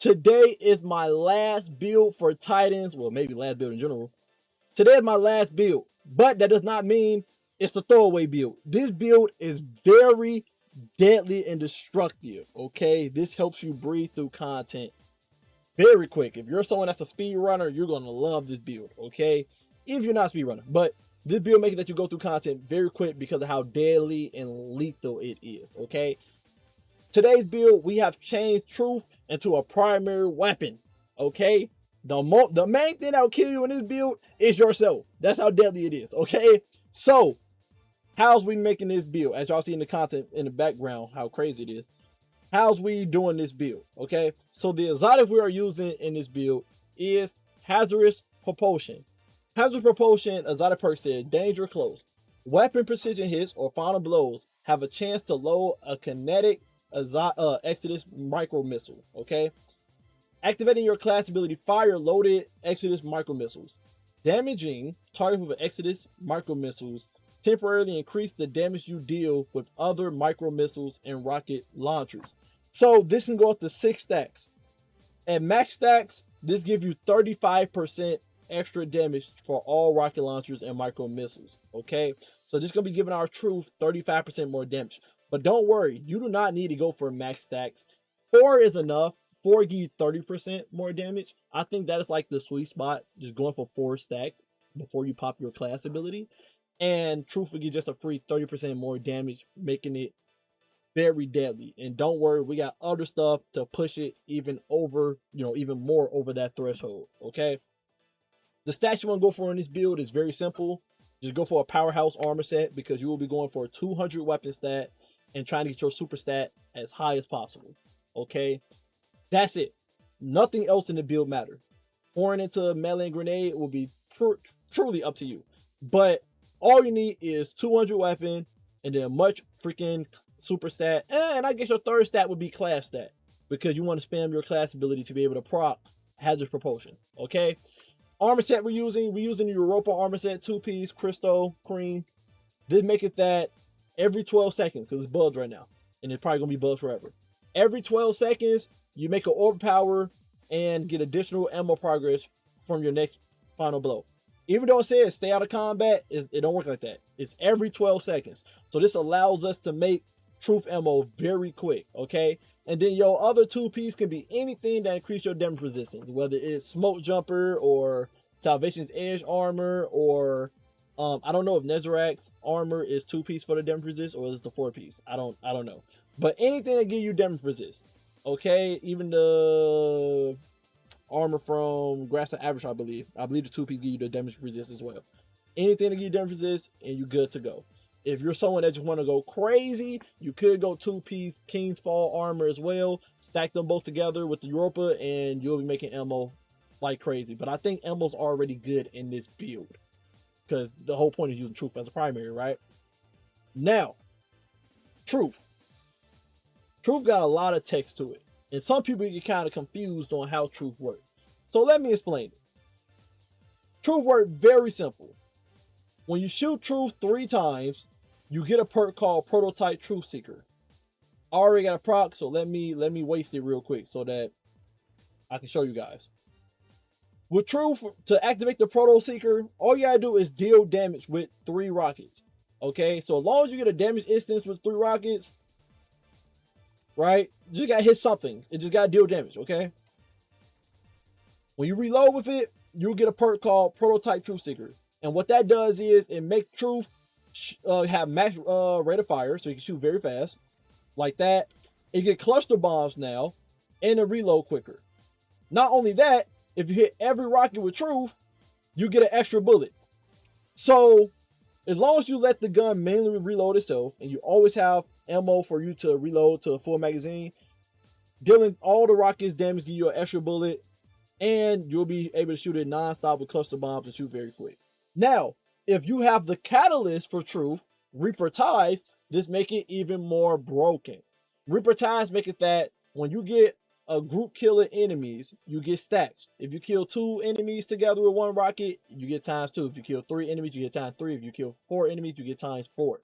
Today is my last build for Titans. Well, maybe last build in general. Today is my last build, but that does not mean it's a throwaway build. This build is very deadly and destructive, okay? This helps you breathe through content very quick. If you're someone that's a speed runner, you're going to love this build, okay? If you're not a speed runner, but this build makes it that you go through content very quick because of how deadly and lethal it is, okay? Today's build, we have changed truth into a primary weapon, okay? The main thing that will kill you in this build is yourself. That's how deadly it is, okay? So, how's we making this build? As y'all see in the content in the background, how crazy it is. How's we doing this build, okay? So the exotic we are using in this build is Hazardous Propulsion. Hazardous Propulsion, exotic perk said, danger close. Weapon precision hits or final blows have a chance to load a kinetic Exodus micro missile, okay? Activating your class ability, fire loaded Exodus micro missiles. Damaging targets with Exodus micro missiles temporarily increase the damage you deal with other micro missiles and rocket launchers. So this can go up to 6 stacks. At max stacks, this gives you 35% extra damage for all rocket launchers and micro missiles, okay? So this is going to be giving our truth 35% more damage. But don't worry, you do not need to go for max stacks. 4 is enough. 4 give you 30% more damage. I think that is like the sweet spot, just going for 4 stacks before you pop your class ability. And truth will give just a free 30% more damage, making it very deadly. And don't worry, we got other stuff to push it even over, even more over that threshold, okay? The stats you want to go for in this build is very simple. Just go for a powerhouse armor set because you will be going for a 200 weapon stat and trying to get your super stat as high as possible, okay? That's it. Nothing else in the build matter. Pouring into a melee grenade will be truly up to you. But all you need is 200 weapon and then much freaking super stat. And I guess your third stat would be class stat because you want to spam your class ability to be able to proc Hazardous Propulsion, okay? Armor set we're using the Europa armor set, 2-piece, crystal, cream. This make it that every 12 seconds, because it's bugged right now, and it's probably going to be bugged forever. Every 12 seconds, you make an overpower and get additional ammo progress from your next final blow. Even though it says stay out of combat, it don't work like that. It's every 12 seconds. So this allows us to make truth ammo very quick, okay? And then your other 2-piece can be anything that increase your damage resistance, whether it's smoke jumper or Salvation's Edge armor, or I don't know if Nezarek's armor is 2-piece for the damage resist or is it the 4-piece. I don't know. But anything that give you damage resist, okay? Even the armor from Grass and Average, I believe the 2-piece give you the damage resist as well. Anything to give you damage resist, and you're good to go. If you're someone that just want to go crazy, you could go 2-piece King's Fall armor as well. Stack them both together with the Europa, and you'll be making ammo like crazy. But I think ammo's already good in this build because the whole point is using truth as a primary, right? Now, truth got a lot of text to it, and some people get kind of confused on how truth works. So let me explain it. Truth works very simple. When you shoot truth 3 times, you get a perk called Prototype Truth Seeker. I already got a proc, so let me waste it real quick so that I can show you guys. With truth, to activate the Proto Seeker, all you gotta do is deal damage with 3 rockets. Okay, so as long as you get a damage instance with 3 rockets, right? You just gotta hit something. It just gotta deal damage, okay? When you reload with it, you'll get a perk called Prototype Truth Seeker. And what that does is it makes truth have max rate of fire, so you can shoot very fast. Like that. It get cluster bombs now, and a reload quicker. Not only that, if you hit every rocket with truth, you get an extra bullet. So, as long as you let the gun manually reload itself, and you always have ammo for you to reload to a full magazine, dealing all the rockets damage give you an extra bullet, and you'll be able to shoot it non-stop with cluster bombs and shoot very quick. Now, if you have the catalyst for truth, Reaper Ties, this make it even more broken. Reaper Ties make it that when you get a group killing enemies, you get stacks. If you kill 2 enemies together with 1 rocket, you get ×2. If you kill 3 enemies, you get ×3. If you kill 4 enemies, you get ×4.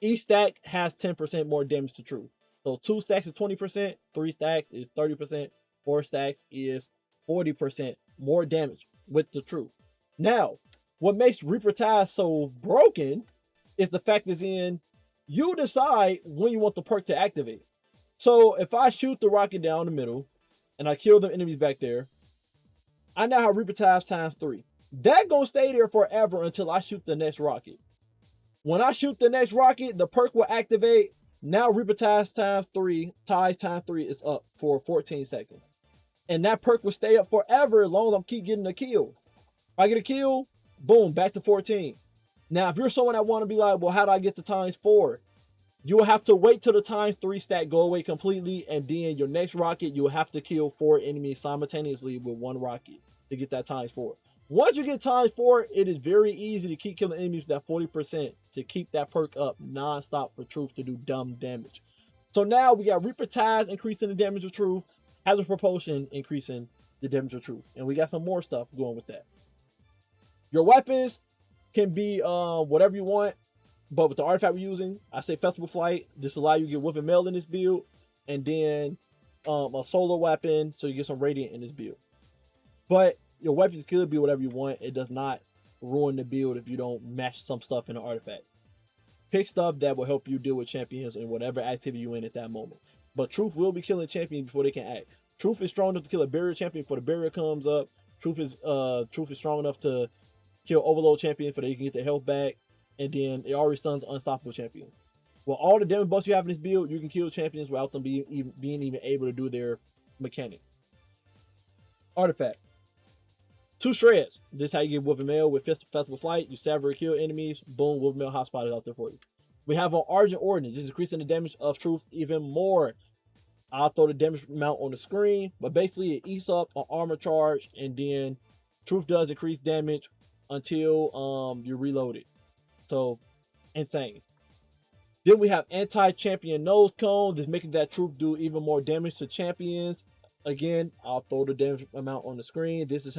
Each stack has 10% more damage to truth. So 2 stacks is 20%, 3 stacks is 30%, 4 stacks is 40% more damage with the truth. Now, what makes Reaper Ties so broken is the fact is in you decide when you want the perk to activate. So if I shoot the rocket down the middle and I kill the enemies back there, I now have Reaper Ties times 3. That gonna stay there forever until I shoot the next rocket. When I shoot the next rocket, the perk will activate. Now Reaper Ties times 3 is up for 14 seconds. And that perk will stay up forever as long as I keep getting a kill. If I get a kill, boom, back to 14. Now, if you're someone that want to be like, well, how do I get to times 4? You will have to wait till the times 3 stack go away completely, and then your next rocket, you will have to kill 4 enemies simultaneously with 1 rocket to get that times 4. Once you get times 4, it is very easy to keep killing enemies with that 40% to keep that perk up non-stop for truth to do dumb damage. So now we got Reaper Ties increasing the damage of truth, Hazard Propulsion increasing the damage of truth, and we got some more stuff going with that. Your weapons can be whatever you want, but with the artifact we're using, I say Festival Flight. This allow you to get Whiff and Mail in this build, and then a solar weapon, so you get some Radiant in this build. But your weapons could be whatever you want. It does not ruin the build if you don't match some stuff in the artifact. Pick stuff that will help you deal with champions in whatever activity you're in at that moment. But Truth will be killing champions before they can act. Truth is strong enough to kill a barrier champion before the barrier comes up. Truth is strong enough to kill Overload champion so that you can get their health back. And then it already stuns unstoppable champions. Well, all the damage buffs you have in this build, you can kill champions without them being even able to do their mechanic. Artifact. 2 shreds. This is how you get Whiff and Mail with Festival Flight. You sever or kill enemies. Boom, Whiff and Mail hotspot is out there for you. We have on Argent Ordnance. This is increasing the damage of Truth even more. I'll throw the damage amount on the screen, but basically it eats up on armor charge, and then Truth does increase damage until you reload it. So insane. Then we have anti-champion nose cone. This making that Truth do even more damage to champions. Again, I'll throw the damage amount on the screen. This is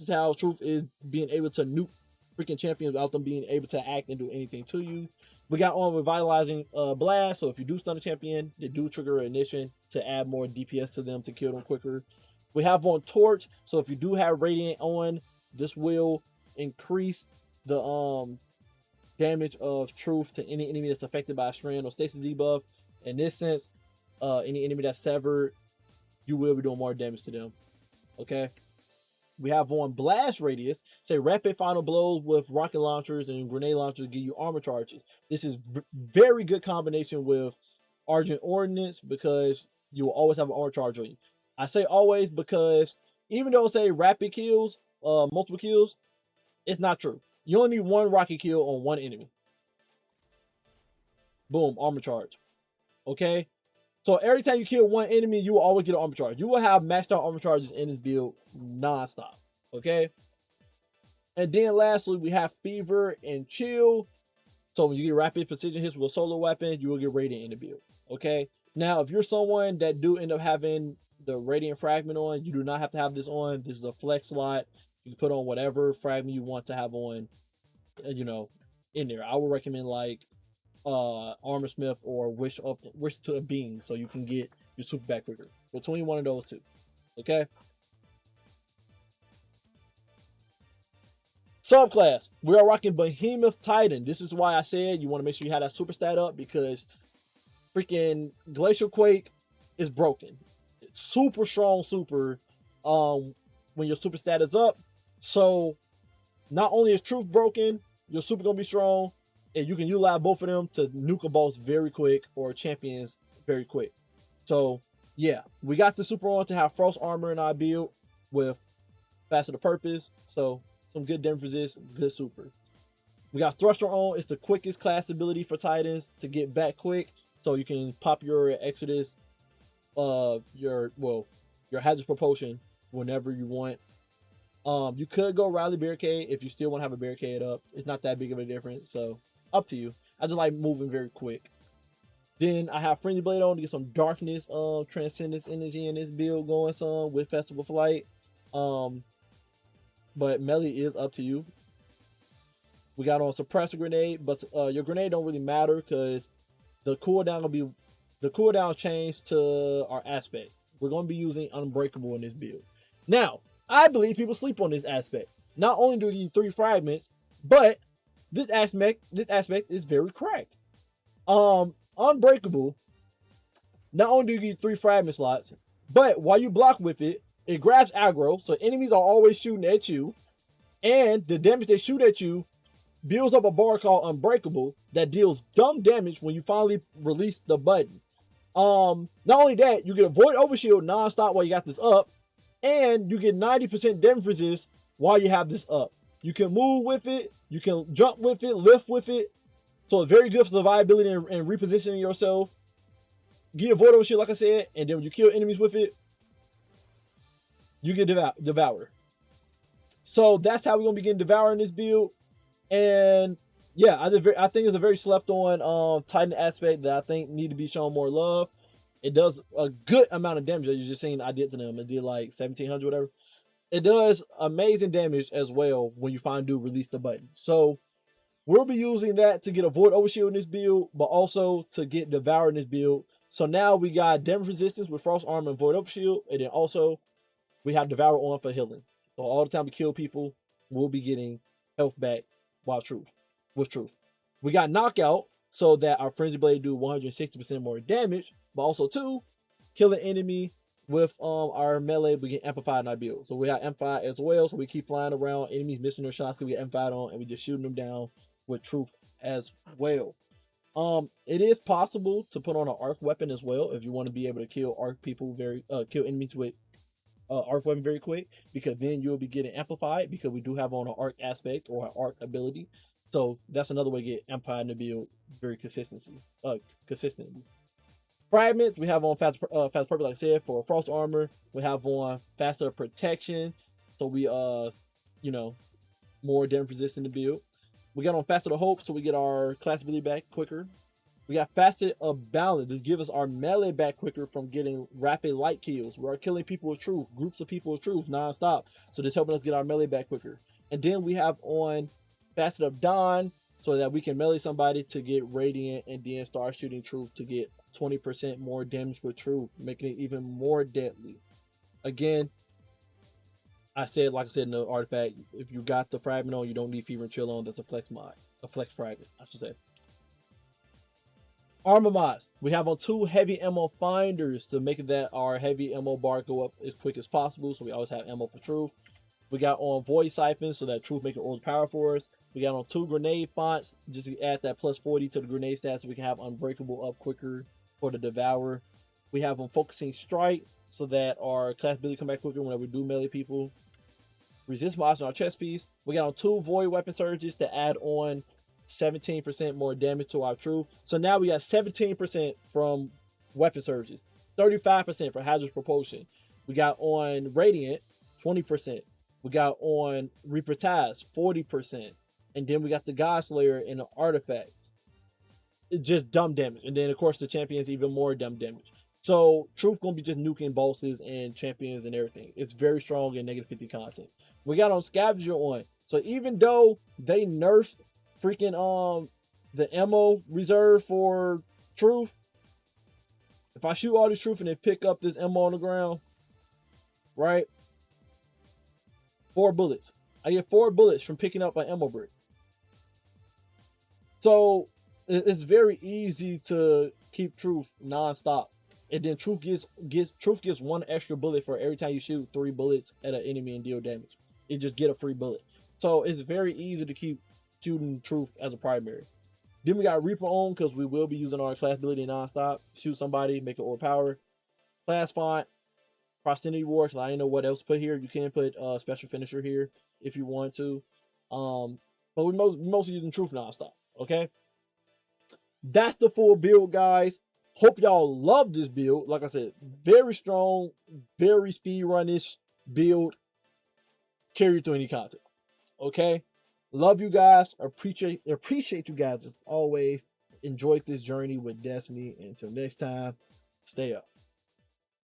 how Truth is being able to nuke freaking champions without them being able to act and do anything to you. We got on Revitalizing Blast, so if you do stun a champion, they do trigger an ignition to add more DPS to them to kill them quicker. We have on Torch, so if you do have Radiant on, this will increase the damage of Truth to any enemy that's affected by a strand or stasis debuff. In this sense, any enemy that's severed, you will be doing more damage to them. Okay. We have on Blast Radius, say rapid final blows with rocket launchers and grenade launchers give you armor charges. This is very good combination with Argent Ordnance because you will always have an armor charge on you. I say always because even though say rapid kills, multiple kills, it's not true. You only need 1 rocket kill on 1 enemy. Boom, armor charge. Okay? So every time you kill 1 enemy, you will always get an armor charge. You will have maxed out armor charges in this build non-stop. Okay? And then lastly, we have Fever and Chill. So when you get rapid precision hits with a solo weapon, you will get Radiant in the build. Okay? Now, if you're someone that do end up having the Radiant Fragment on, you do not have to have this on. This is a flex slot. You can put on whatever fragment you want to have on, you know, in there. I would recommend like Armor Smith or Wish to a Being so you can get your super back quicker. Between one of those two. Okay? Subclass. We are rocking Behemoth Titan. This is why I said you want to make sure you have that super stat up because freaking Glacial Quake is broken. It's super strong super when your super stat is up. So not only is Truth broken, your super gonna be strong, and you can utilize both of them to nuke a boss very quick or champions very quick. So yeah, we got the super on to have Frost Armor in our build with Faster to Purpose. So some good damage resist, good super. We got Thruster on. It's the quickest class ability for Titans to get back quick. So you can pop your Exodus, your Hazard Propulsion whenever you want. You could go Rally Barricade if you still want to have a barricade up. It's not that big of a difference, so up to you. I just like moving very quick. Then I have Frenzy Blade on to get some darkness, transcendence energy in this build going some with Festival Flight. But melee is up to you. We got on Suppressor Grenade, but your grenade don't really matter because the cooldown will be the cooldown changed to our aspect. We're going to be using Unbreakable in this build. Now, I believe people sleep on this aspect. Not only do you 3 fragments, but this aspect is very cracked. Unbreakable, not only do you get 3 fragment slots, but while you block with it, it grabs aggro, so enemies are always shooting at you, and the damage they shoot at you builds up a bar called Unbreakable that deals dumb damage when you finally release the button. Not only that, you get a Void Overshield non-stop while you got this up, and you get 90% damage resist while you have this up. You can move with it, you can jump with it, lift with it, so it's very good for survivability and repositioning yourself. Get a Void Overshield, like I said, and then when you kill enemies with it, you get devoured. So that's how we're gonna begin devouring this build. And yeah, I think it's a very slept on Titan aspect that I think need to be shown more love. It does a good amount of damage, as you just seen I did to them. It did like 1700 whatever. It does amazing damage as well when you finally do release the button. So we'll be using that to get a Void Overshield in this build, but also to get Devour in this build. So now we got damage resistance with Frost Armor and Void Overshield, and then also we have Devour on for healing. So all the time we kill people, we'll be getting health back with truth. We got Knockout so that our Frenzy Blade do 160% more damage, but also too, kill an enemy with our melee, we get amplified in our build. So we have amplified as well, so we keep flying around, enemies missing their shots, we get amplified on, and we just shooting them down with truth as well. It is possible to put on an arc weapon as well if you want to be able to kill arc people kill enemies with arc weapon very quick, because then you'll be getting amplified, because we do have on an arc aspect or an arc ability. So that's another way to get amplified in the build very consistently. Fragments, we have on fast purple, like I said, for Frost Armor. We have on faster protection, so we more damage resistant to build. We got on faster to hope, so we get our class ability back quicker. We got Facet of Balance. This gives us our melee back quicker from getting rapid light kills. We are killing people with truth, groups of people with truth non-stop. So this helping us get our melee back quicker. And then we have on Facet of Dawn so that we can melee somebody to get Radiant and then start shooting truth to get 20% more damage with truth, making it even more deadly. Again, like I said in the artifact, if you got the fragment on, you don't need Fever and Chill on. That's a flex mod. A flex fragment, I should say. Armor mods. We have on 2 heavy ammo finders to make it that our heavy ammo bar go up as quick as possible, so we always have ammo for truth. We got on Void Siphon so that truth make it overpowered for us. We got on 2 grenade fonts just to add that plus 40 to the grenade stats so we can have Unbreakable up quicker for the Devourer. We have on Focusing Strike so that our class ability come back quicker whenever we do melee people. Resist mods on our chest piece. We got on 2 Void Weapon Surges to add on 17% more damage to our truth. So now we got 17% from weapon surges, 35% for hazardous propulsion. We got on Radiant 20%. We got on Reaper Ties 40%. And then we got the God Slayer in the artifact. It's just dumb damage. And then of course the champions even more dumb damage. So truth gonna be just nuking bosses and champions and everything. It's very strong in -50 content. We got on Scavenger on. So even though they nerfed freaking the ammo reserve for truth, if I shoot all this truth and then pick up this ammo on the ground, right, 4 bullets. I get 4 bullets from picking up an ammo brick. So it's very easy to keep truth non-stop, and then truth gets 1 extra bullet for every time you shoot 3 bullets at an enemy and deal damage. It just get a free bullet. So it's very easy to keep shooting truth as a primary. Then we got Reaper on because we will be using our class ability non-stop. Shoot somebody, make it overpower. Class font, proximity war. I don't know what else to put here. You can put special finisher here if you want to. But we're mostly using truth non-stop. Okay. That's the full build, guys. Hope y'all love this build. Like I said, very strong, very speed run-ish build. Carry through any content. Okay. Love you guys. Appreciate you guys as always. Enjoyed this journey with Destiny. Until next time, stay up.